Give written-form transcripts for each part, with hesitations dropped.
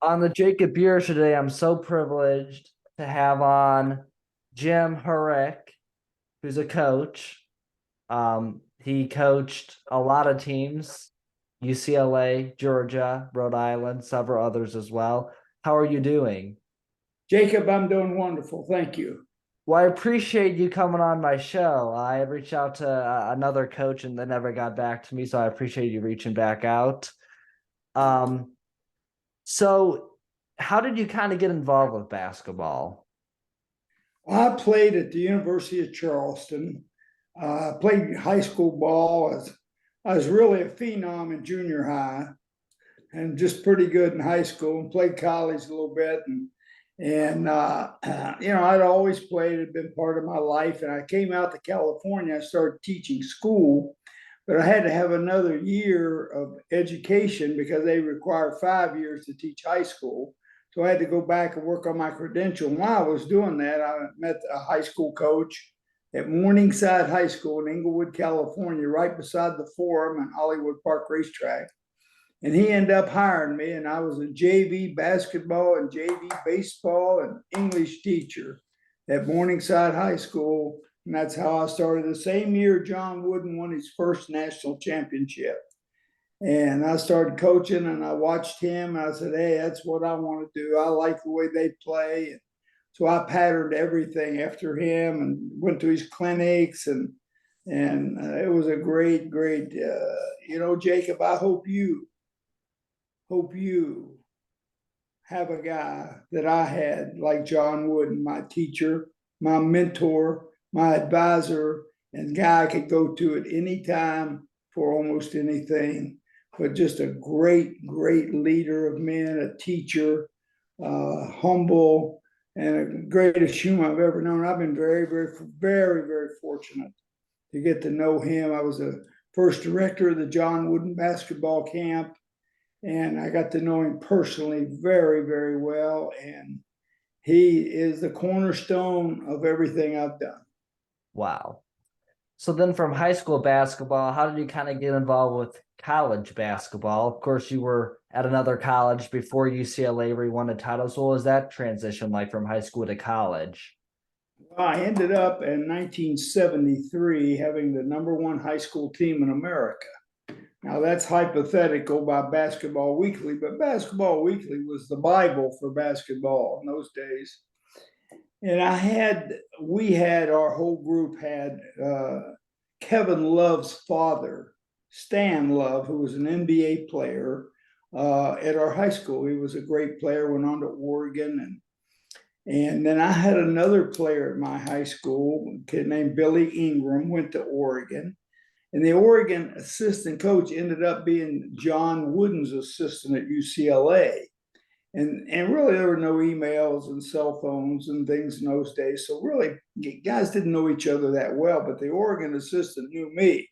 On the Jacob Buehrer Show today, I'm so privileged to have on Jim Harrick, who's a coach. He coached a lot of teams, UCLA, Georgia, Rhode Island, several others as well. How are you doing? Jacob, I'm doing wonderful. Thank you. Well, I appreciate you coming on my show. I reached out to another coach and they never got back to me, so I appreciate you reaching back out. Um, so how did you kind of get involved with basketball? I played at the University of Charleston. Played high school ball. I was really a phenom in junior high and just pretty good in high school and played college a little bit. And I'd always played, it had been part of my life. And I came out to California, I started teaching school, but I had to have another year of education because they require 5 years to teach high school. So I had to go back and work on my credential. And while I was doing that, I met a high school coach at Morningside High School in Inglewood, California, right beside the Forum and Hollywood Park Racetrack. And he ended up hiring me, and I was a JV basketball and JV baseball and English teacher at Morningside High School. And that's how I started. The same year John Wooden won his first national championship. And I started coaching and I watched him. And I said, hey, that's what I want to do. I like the way they play. And so I patterned everything after him and went to his clinics. And it was a great, Jacob, I hope you have a guy that I had like John Wooden, my teacher, my mentor, my advisor, and guy I could go to at any time for almost anything. But just a great leader of men, a teacher, humble, and the greatest human I've ever known. I've been very fortunate to get to know him. I was the first director of the John Wooden basketball camp, and I got to know him personally very well. And he is the cornerstone of everything I've done. Wow. So then from high school basketball, how did you kind of get involved with college basketball? Of course, you were at another college before UCLA where you won a title. So what was that transition like from high school to college? I ended up in 1973 having the number one high school team in America. Now that's hypothetical by Basketball Weekly, but Basketball Weekly was the Bible for basketball in those days. And our whole group had Kevin Love's father, Stan Love, who was an NBA player at our high school. He was a great player, went on to Oregon. And then I had another player at my high school, a kid named Billy Ingram, went to Oregon. And the Oregon assistant coach ended up being John Wooden's assistant at UCLA. And really, there were no emails and cell phones and things in those days. So really, guys didn't know each other that well. But the Oregon assistant knew me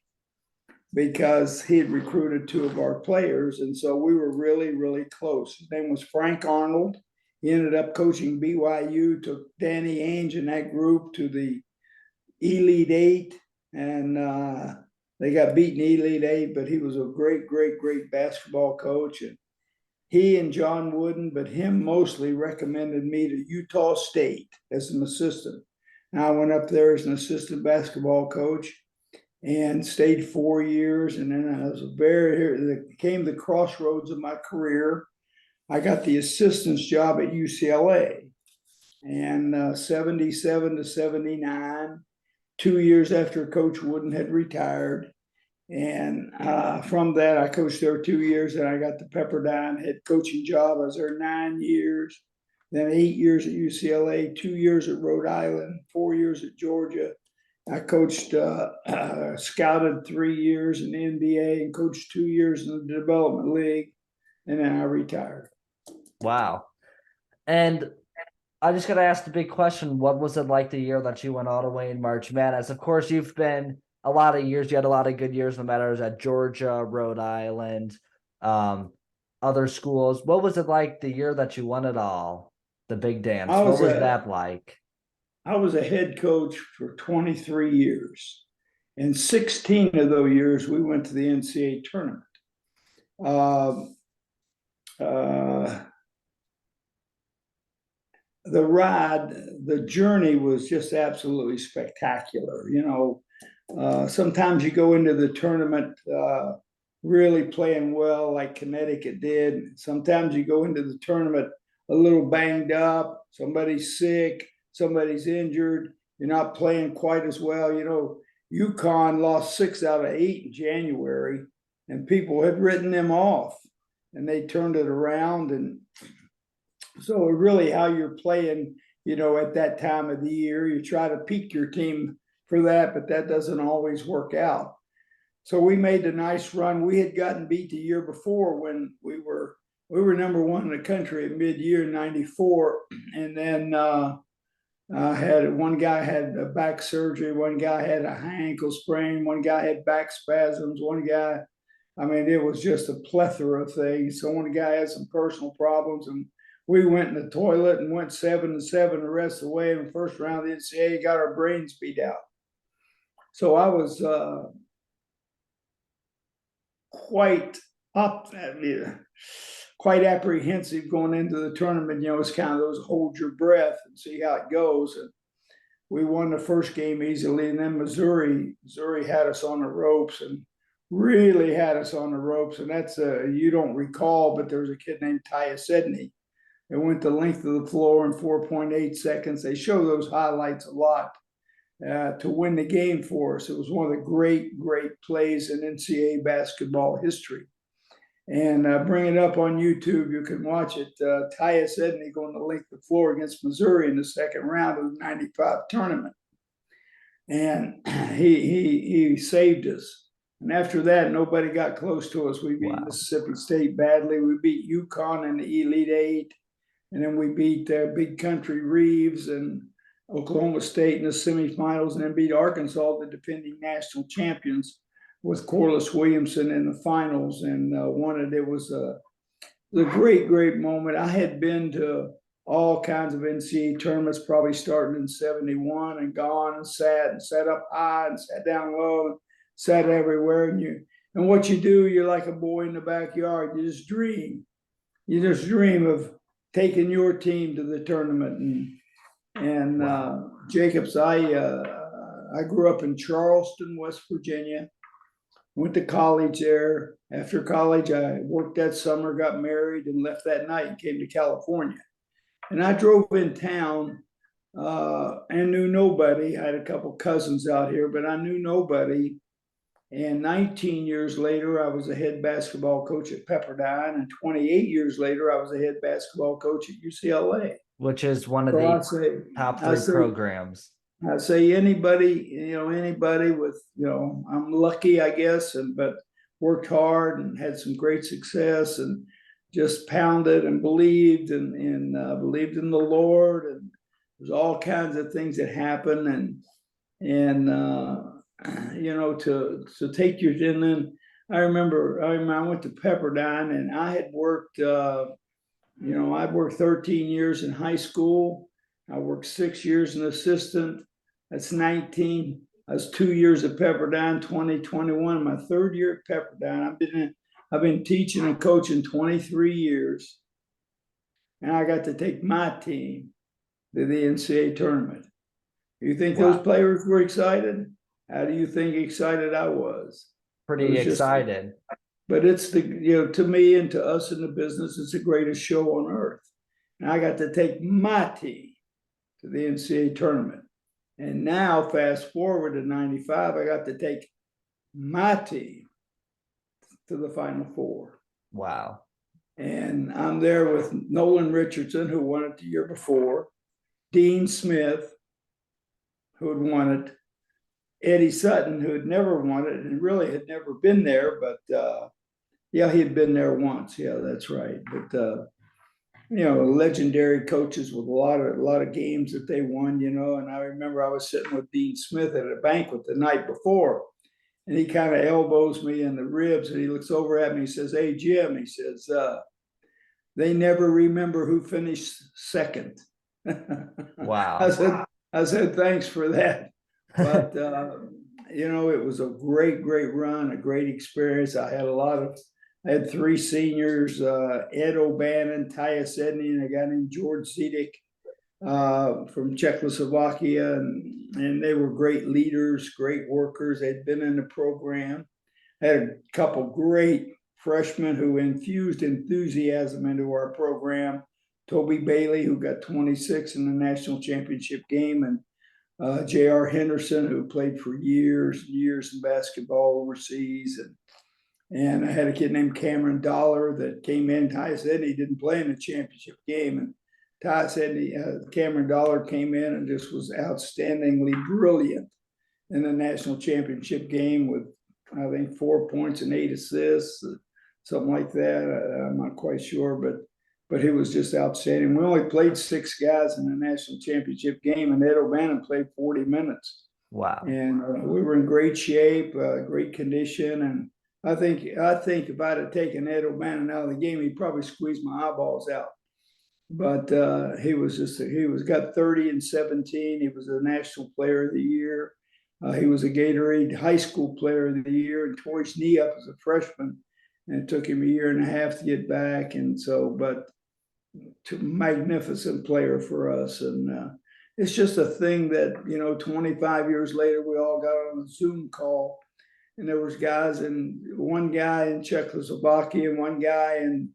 because he had recruited two of our players. And so we were really close. His name was Frank Arnold. He ended up coaching BYU, took Danny Ainge and that group to the Elite Eight. And they got beaten Elite Eight, but he was a great basketball coach. And he and John Wooden, but him mostly, recommended me to Utah State as an assistant. Now I went up there as an assistant basketball coach and stayed 4 years. And then it came the crossroads of my career. I got the assistant's job at UCLA and 77 to 79, 2 years after Coach Wooden had retired. And from that, I coached there 2 years, and I got the Pepperdine head coaching job. I was there 9 years, then 8 years at UCLA, 2 years at Rhode Island, 4 years at Georgia. I coached, scouted 3 years in the NBA, and coached 2 years in the Development League, and then I retired. Wow. And I just got to ask the big question. What was it like the year that you went all the way in March Madness? Of course, you've been a lot of years. You had a lot of good years, no matter it was at Georgia, Rhode Island, um, other schools. What was it like the year that you won it all? The big dance. I What was was a that like? I was a head coach for 23 years. In 16 of those years, we went to the NCAA tournament. Um, uh, the ride, the journey was just absolutely spectacular. Sometimes you go into the tournament really playing well, like Connecticut did. Sometimes you go into the tournament a little banged up, somebody's sick, somebody's injured, you're not playing quite as well. UConn lost 6 out of 8 in January, and people had written them off, and they turned it around. And so really how you're playing, at that time of the year, you try to peak your team for that, but that doesn't always work out. So we made a nice run. We had gotten beat the year before when we were number 1 in the country at mid-year '94, and then one guy had a back surgery, one guy had a ankle sprain, one guy had back spasms, one guy, it was just a plethora of things. So one guy had some personal problems, and we went in the toilet and went 7-7 the rest of the way in the first round of the NCAA, got our brains beat out. So I was quite apprehensive going into the tournament. It's kind of those hold your breath and see how it goes. And we won the first game easily, and then Missouri had us on the ropes, and really had us on the ropes. And that's you don't recall, but there was a kid named Tyus Edney that went the length of the floor in 4.8 seconds. They show those highlights a lot to win the game for us. It was one of the great plays in NCAA basketball history. And bring it up on YouTube. You can watch it. Tyus Edney going the length of the floor against Missouri in the second round of the '95 tournament, and he saved us. And after that, nobody got close to us. We beat Mississippi State badly. We beat UConn in the Elite Eight, and then we beat Big Country Reeves and Oklahoma State in the semifinals, and then beat Arkansas, the defending national champions, with Corliss Williamson in the finals, and won it. It was a great moment. I had been to all kinds of NCAA tournaments, probably starting in '71, and gone and sat up high and sat down low and sat everywhere. And what you do, you're like a boy in the backyard. You just dream. You just dream of taking your team to the tournament. And Jacobs, I grew up in Charleston, West Virginia. Went to college there. After college, I worked that summer, got married, and left that night and came to California. And I drove in town and knew nobody. I had a couple cousins out here, but I knew nobody. And 19 years later, I was a head basketball coach at Pepperdine. And 28 years later, I was a head basketball coach at UCLA. Which is one of the top 3 programs. I say anybody with, I'm lucky, I guess, but worked hard and had some great success, and just pounded and believed and believed in the Lord. And there's all kinds of things that happen, and to take your, and then I remember I went to Pepperdine, and I had worked, I'd worked 13 years in high school. I worked 6 years as an assistant. That's 19. I was 2 years at Pepperdine, 2021. My third year at Pepperdine. I've been teaching and coaching 23 years, and I got to take my team to the NCAA tournament. You think those players were excited? How do you think excited I was? Pretty excited. But it's to me and to us in the business, it's the greatest show on earth. And I got to take my team to the NCAA tournament. And now, fast forward to '95, I got to take my team to the Final Four. Wow. And I'm there with Nolan Richardson, who won it the year before, Dean Smith, who had won it, Eddie Sutton, who had never won it and really had never been there, but he had been there once. Yeah, that's right. But legendary coaches with a lot of games that they won, and I remember I was sitting with Dean Smith at a banquet the night before, and he kind of elbows me in the ribs, and he looks over at me, he says, "Hey, Jim," he says, "they never remember who finished second." Wow. I said, "Thanks for that." But, it was a great run, a great experience. I had 3 seniors, Ed O'Bannon, Tyus Edney, and a guy named George Zedek. from Czechoslovakia, and they were great leaders, great workers. They'd been in the program. Had a couple great freshmen who infused enthusiasm into our program. Toby Bailey, who got 26 in the national championship game, and J.R. Henderson, who played for years in basketball overseas. And I had a kid named Cameron Dollar that came in. Ty said he didn't play in the championship game. And Ty said Cameron Dollar came in and just was outstandingly brilliant in the national championship game with, I think, 4 points and 8 assists, something like that. I'm not quite sure, but he was just outstanding. We only played 6 guys in the national championship game, and Ed O'Bannon played 40 minutes. Wow. And we were in great shape, great condition. And I think if I'd have taken Ed O'Bannon out of the game, he'd probably squeeze my eyeballs out. But he got 30 and 17. He was a National Player of the Year. He was a Gatorade High School Player of the Year and tore his knee up as a freshman. And it took him a year and a half to get back. And so, but magnificent player for us. And it's just a thing that, 25 years later, we all got on a Zoom call. And there was one guy in Czechoslovakia and one guy in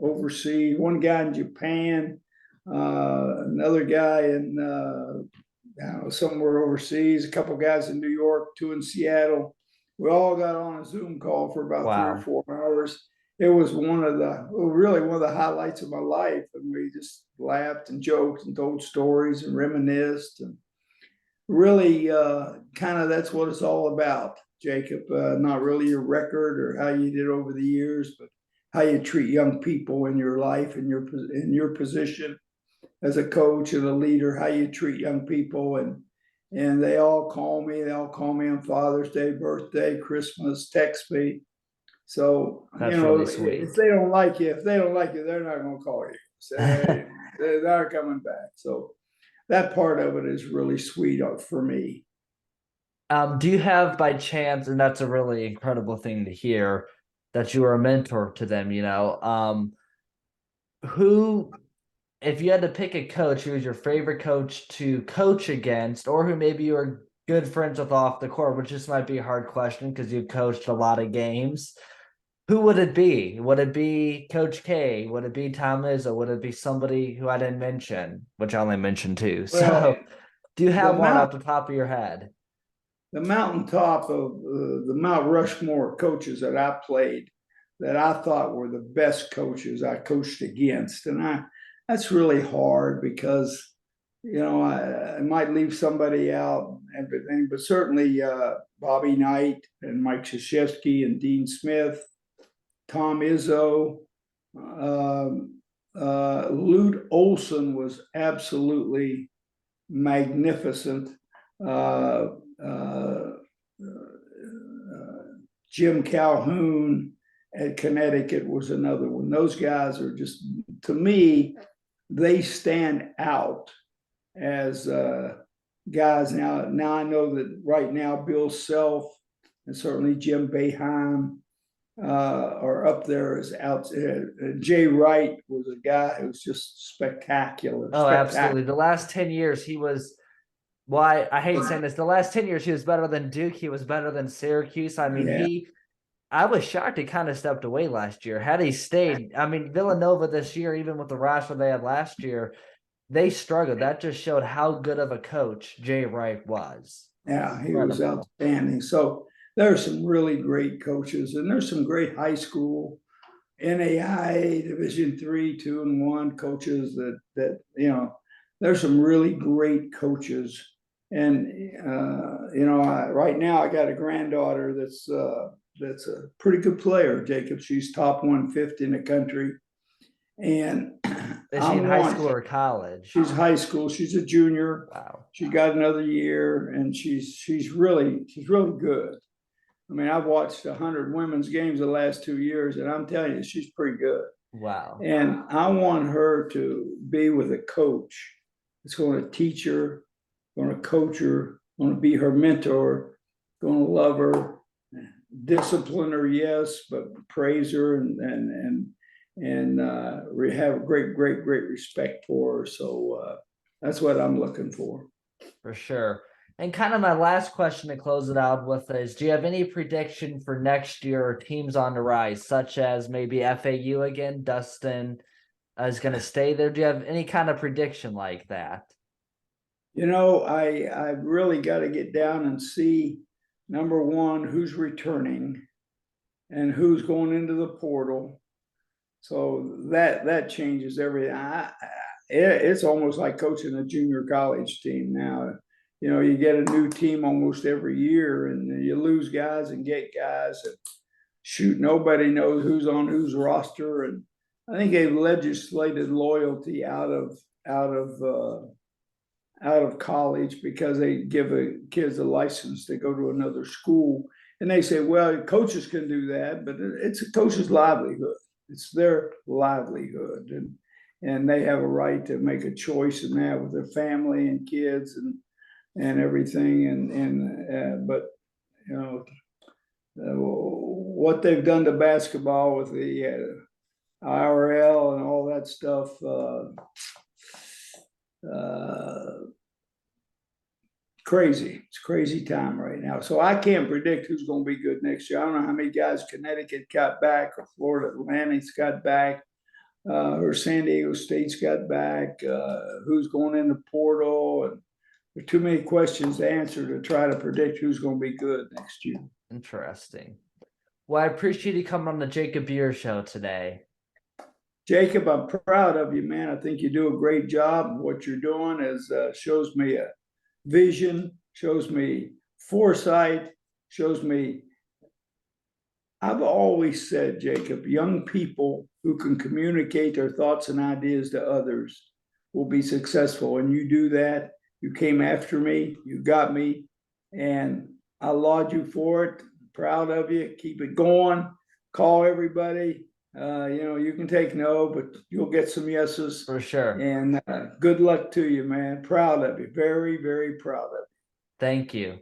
overseas, one guy in Japan, another guy in somewhere overseas, a couple guys in New York, 2 in Seattle. We all got on a Zoom call for about 3 or 4 hours. It was really one of the highlights of my life. And we just laughed and joked and told stories and reminisced. And really kind of that's what it's all about, Jacob. Not really your record or how you did over the years, but how you treat young people in your life and in your position as a coach and a leader, how you treat young people. And they all call me. They all call me on Father's Day, birthday, Christmas, text me. So, that's really sweet. if they don't like you, they're not going to call you. So they're not coming back. So that part of it is really sweet for me. Do you have by chance, and that's a really incredible thing to hear, that you were a mentor to them, who, if you had to pick a coach who was your favorite coach to coach against, or who maybe you were good friends with off the court, which this might be a hard question because you've coached a lot of games, who would it be? Would it be Coach K? Would it be Tom Izzo? Would it be somebody who I didn't mention, which I only mentioned too? So do you have one off the top of your head? The mountaintop of the Mount Rushmore coaches that I played, that I thought were the best coaches I coached against. And that's really hard because, I might leave somebody out and everything, but certainly Bobby Knight and Mike Krzyzewski and Dean Smith, Tom Izzo, Lute Olson was absolutely magnificent. Jim Calhoun at Connecticut was another one. Those guys are just, to me, they stand out as guys. Now I know that right now Bill Self and certainly Jim Boeheim are up there as out. Jay Wright was a guy who was just spectacular. Oh, absolutely. The last 10 years, he was, well, I hate saying this, the last 10 years, he was better than Duke. He was better than Syracuse. I mean, I was shocked he kind of stepped away last year. Had he stayed, I mean, Villanova this year, even with the roster they had last year, they struggled. That just showed how good of a coach Jay Wright was. Yeah, he was outstanding. So there are some really great coaches, and there's some great high school, NAIA Division III, 2 and 1 coaches that there's some really great coaches. And right now I got a granddaughter that's a pretty good player, Jacob. She's top 150 in the country. And is she in high school or college? She's high school. She's a junior. Wow. She's got another year, and she's really good. I mean, I've watched 100 women's games the last 2 years, and I'm telling you, she's pretty good. Wow. And I want her to be with a coach that's going to teach her, going to coach her, going to be her mentor, going to love her, discipline her, yes, but praise her and we have great respect for her. So that's what I'm looking for. For sure. And kind of my last question to close it out with is, do you have any prediction for next year or teams on the rise, such as maybe FAU again? Dustin is going to stay there. Do you have any kind of prediction like that? You know, I really got to get down and see, number one, who's returning and who's going into the portal. So that changes everything. It's almost like coaching a junior college team now. You know, you get a new team almost every year, and you lose guys and get guys. And shoot, nobody knows who's on whose roster. And I think they've legislated loyalty out of college because they give kids a license to go to another school. And they say, well, coaches can do that, but it's a coach's livelihood. It's their livelihood. And they have a right to make a choice in that with their family and kids and everything. But you know, what they've done to basketball with the IRL and all that stuff, crazy. It's crazy time right now. So I can't predict who's going to be good next year. I don't know how many guys Connecticut got back, or Florida Atlantic's got back, or San Diego State's got back, who's going in the portal. And there are too many questions to answer to try to predict who's going to be good next year. Interesting. Well, I appreciate you coming on the Jacob Buehrer Show today. Jacob, I'm proud of you, man. I think you do a great job. What you're doing is shows me a vision, shows me foresight, shows me. I've always said, Jacob, young people who can communicate their thoughts and ideas to others will be successful. And you do that. You came after me, you got me, and I laud you for it. Proud of you. Keep it going. Call everybody. You know, you can take no, but you'll get some yeses. For sure. And good luck to you, man. Proud of you. Very proud of you. Thank you.